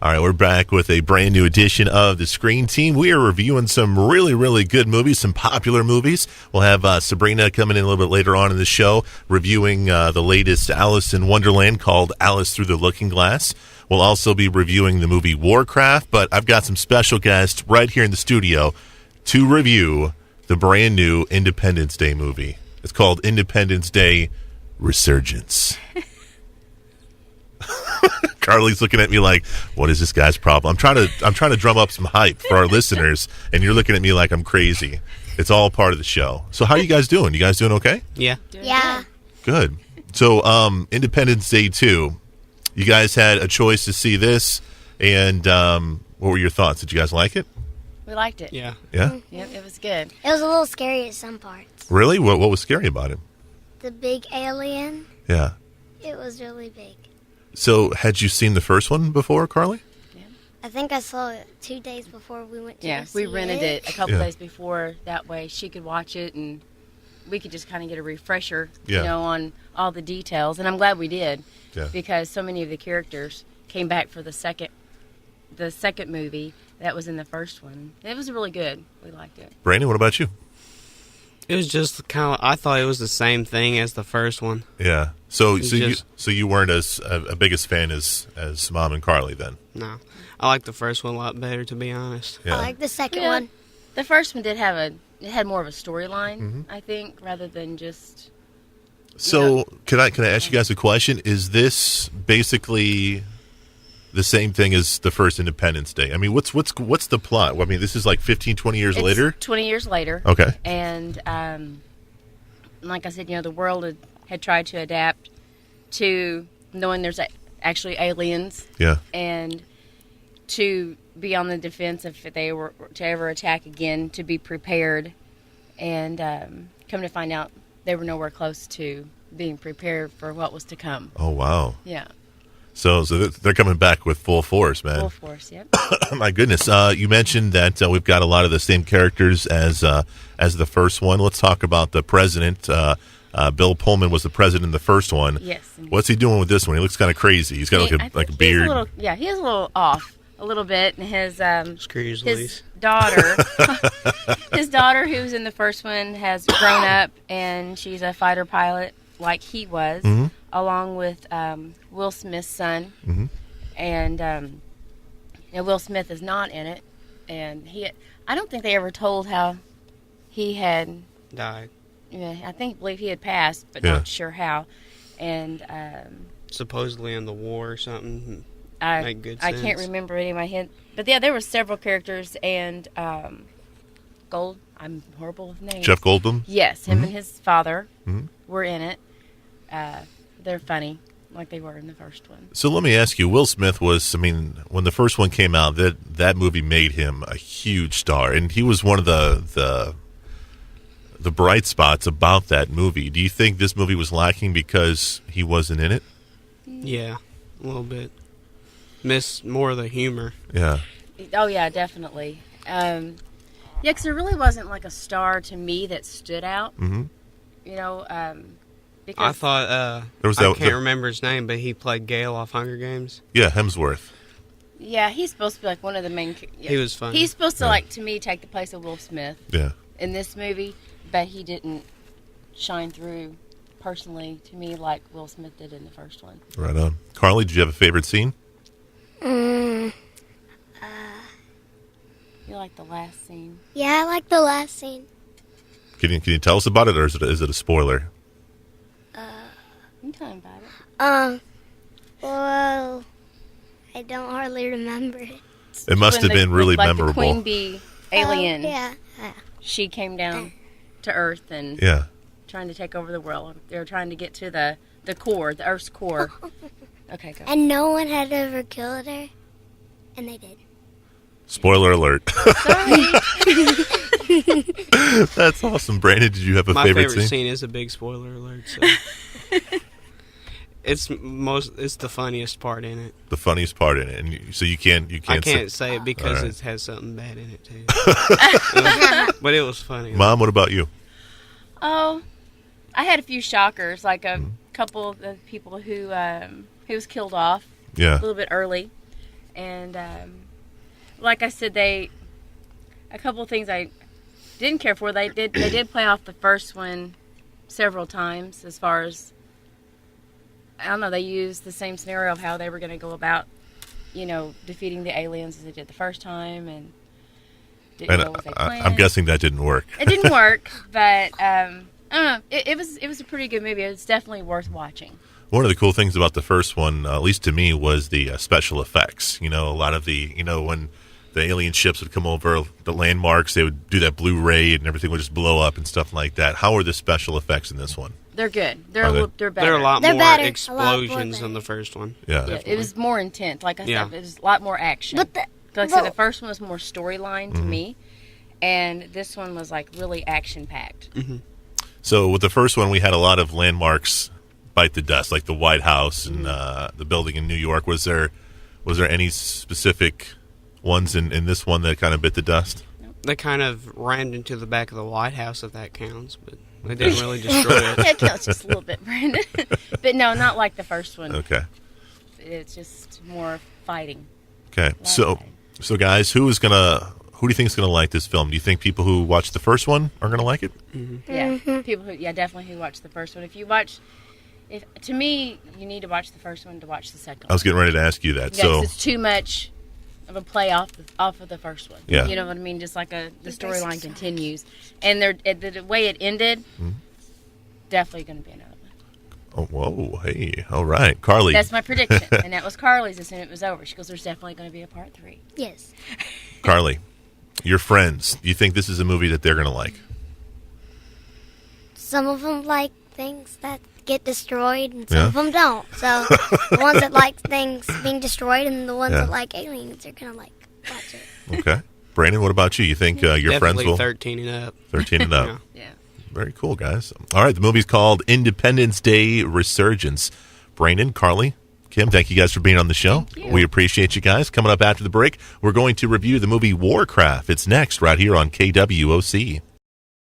All right, we're back with a brand new edition of the Screen Team. We are reviewing some really, really good movies, some popular movies. We'll have Sabrina coming in a little bit later on in the show, reviewing the latest Alice in Wonderland called Alice Through the Looking Glass. We'll also be reviewing the movie Warcraft, but I've got some special guests right here in the studio to review the brand new Independence Day movie. It's called Independence Day Resurgence. Carly's looking at me like, what is this guy's problem? I'm trying to drum up some hype for our listeners, and you're looking at me like I'm crazy. It's all part of the show. So how are you guys doing? You guys doing okay? Yeah. Yeah. Good. So Independence Day 2, you guys had a choice to see this, and what were your thoughts? Did you guys like it? We liked it. Yeah. Yeah? Yep, it was good. It was a little scary at some parts. Really? What was scary about it? The big alien, Yeah. it was really big. So had you seen the first one before, Carly? I think I saw it 2 days before we went to Yeah, go see we rented it a couple Yeah. days before. That way she could watch it and we could just kind of get a refresher, Yeah. on all the details. And I'm glad we did Yeah. because so many of the characters came back for the second movie that was in the first one. It was really good. We liked it. Brandon, what about you? It was just kind of. I thought it was the same thing as the first one. Yeah. So Just- you weren't as a biggest fan as Mom and Carly then? No, I like the first one a lot better, to be honest. Yeah. I like the second Yeah. one. The first one did have it had more of a storyline, Mm-hmm. I think, rather than just. So can I ask you guys a question? Is this basically the same thing as the first Independence Day? I mean, what's the plot? I mean, this is like 15, 20 years It's later? 20 years later. Okay. And like I said, the world had tried to adapt to knowing there's actually aliens Yeah. and to be on the defense if they were to ever attack again, to be prepared. And come to find out they were nowhere close to being prepared for what was to come. Oh, wow. Yeah. So they're coming back with full force, man. Full force, yep. My goodness. You mentioned that we've got a lot of the same characters as the first one. Let's talk about the president. Bill Pullman was the president in the first one. Yes. What's he doing with this one? He looks kind of crazy. He's got I like a think beard. he is a little off a little bit. And Screws his loose. daughter, his daughter, who's in the first one, has grown up and she's a fighter pilot like he was, along with Will Smith's son. Mm-hmm. And Will Smith is not in it. And I don't think they ever told how he had. Died. I believe he had passed, but Yeah. not sure how. And Supposedly in the war or something. I Make good can't sense. remember any of my head, but yeah, there were several characters and Gold. I'm horrible with names. Jeff Goldblum? Yes, him and his father Mhm. were in it. They're funny, like they were in the first one. So let me ask you, Will Smith was, I mean, when the first one came out, that movie made him a huge star, and he was one of the bright spots about that movie. Do you think this movie was lacking because he wasn't in it? Yeah, a little bit. Miss more of the humor. Yeah. Oh yeah, definitely. Yeah, because there really wasn't like a star to me that stood out. Mm-hmm. I Because thought There was I that- can't remember his name, but he played Gale off Hunger Games. Yeah, Hemsworth. yeah, he's supposed to be like one of the main. Yeah. He was funny. He's supposed to Yeah. to me take the place of Will Smith Yeah. in this movie, but he didn't shine through personally to me like Will Smith did in the first one. Right on. Carly, did you have a favorite scene? You like the last scene? Yeah, I like the last scene. Can you tell us about it, or is it a spoiler? You can tell him about it. Well, I don't hardly remember it. It must have been really like memorable. The Queen Bee alien. Yeah. She came down to Earth and Yeah. trying to take over the world. They were trying to get to the core, the Earth's core. Okay, go. And no one had ever killed her, and they did. Spoiler alert. Sorry. That's awesome. Brandon, did you have a My favorite favorite scene? scene is a big spoiler alert. So. It's the funniest part in it. The funniest part in it, and so you can't I can't say it because All right. it has something bad in it too. But it was funny. Mom, what about you? Oh, I had a few shockers, like a couple of the people who was killed off a Yeah. little bit early, And like I said, a couple of things I didn't care for. They did play off the first one several times as far as, I don't know, they used the same scenario of how they were going to go about, defeating the aliens as they did the first time, and didn't go as they planned. I'm guessing that didn't work. It didn't work, but I don't know. It was a pretty good movie. It's definitely worth watching. One of the cool things about the first one, at least to me, was the special effects. A lot of the, when the alien ships would come over the landmarks, they would do that blue ray and everything would just blow up and stuff like that. How are the special effects in this one? They're good. Are they? They're better. There are a lot They're more better. explosions than the first one. Yeah. It was more intense. Like I said, Yeah. it was a lot more action. But Like I said, the first one was more storyline to me, and this one was like really action packed. So with the first one, we had a lot of landmarks bite the dust, like the White House and the building in New York. Was there any specific ones in this one that kind of bit the dust? They kind of rammed into the back of the White House, if that counts, but they didn't really destroy it. That counts just a little bit, Brandon. But no, not like the first one. Okay. It's just more fighting. Okay. So guys, who do you think is gonna like this film? Do you think people who watched the first one are gonna like it? Yeah, people who definitely who watched the first one. To me, you need to watch the first one to watch the second one. I was getting ready to ask you that. Yeah, 'cause it's too much of a play off of the first one. Yeah. You know what I mean? Just like the storyline continues, and the way it ended, definitely going to be another one. Oh, whoa, hey, all right, Carly. That's my prediction, and that was Carly's as soon as it was over. She goes, "There's definitely going to be a part 3." Yes. Carly, your friends. Do you think this is a movie that they're gonna like? Some of them like things that get destroyed, and some of them don't. So the ones that like things being destroyed, and the ones that like aliens are gonna like watch it. Okay, Brandon. What about you? You think your friends Definitely will 13 and up. 13 and up? Yeah. Very cool, guys. All right, the movie's called Independence Day Resurgence. Brandon, Carly, Kim, thank you guys for being on the show. We appreciate you guys. Coming up after the break, we're going to review the movie Warcraft. It's next right here on KWOC.